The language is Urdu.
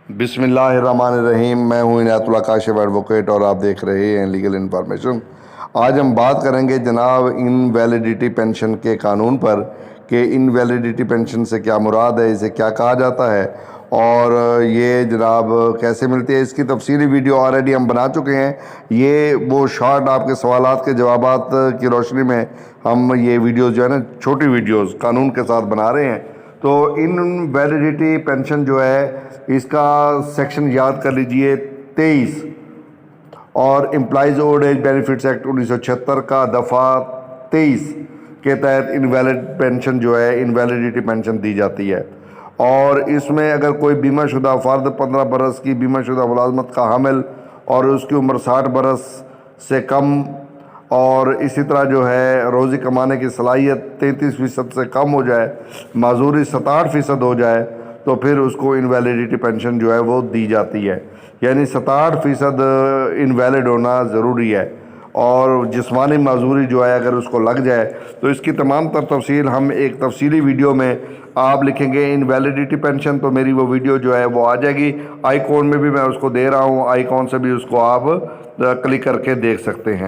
بسم اللہ الرحمن الرحیم۔ میں ہوں عنایت اللہ کاشف ایڈوکیٹ اور آپ دیکھ رہے ہیں لیگل انفارمیشن۔ آج ہم بات کریں گے جناب انویلیڈیٹی پینشن کے قانون پر کہ انویلیڈیٹی پینشن سے کیا مراد ہے، اسے کیا کہا جاتا ہے اور یہ جناب کیسے ملتی ہے۔ اس کی تفصیلی ویڈیو آلریڈی ہم بنا چکے ہیں۔ یہ وہ شارٹ آپ کے سوالات کے جوابات کی روشنی میں ہم یہ ویڈیوز جو ہے نا چھوٹی ویڈیوز قانون کے ساتھ بنا رہے ہیں۔ تو انویلیڈیٹی پینشن جو ہے اس کا سیکشن یاد کر لیجئے 23 اور employees old age benefits act 1976 کا دفعہ 23 کے تحت انویلڈ پینشن جو ہے انویلیڈیٹی پینشن دی جاتی ہے۔ اور اس میں اگر کوئی بیمہ شدہ فرد 15 برس کی بیمہ شدہ ملازمت کا حامل اور اس کی عمر 60 برس سے کم اور اسی طرح جو ہے روزی کمانے کی صلاحیت 33% سے کم ہو جائے، معذوری 67% ہو جائے تو پھر اس کو انویلیڈیٹی پینشن جو ہے وہ دی جاتی ہے۔ یعنی 67% انویلڈ ہونا ضروری ہے اور جسمانی معذوری جو ہے اگر اس کو لگ جائے تو اس کی تمام تر تفصیل ہم ایک تفصیلی ویڈیو میں آپ لکھیں گے انویلیڈیٹی پینشن تو میری وہ ویڈیو جو ہے وہ آ جائے گی۔ آئی کون میں بھی میں اس کو دے رہا ہوں، آئی کون سے بھی اس کو آپ کلک کر کے دیکھ سکتے ہیں۔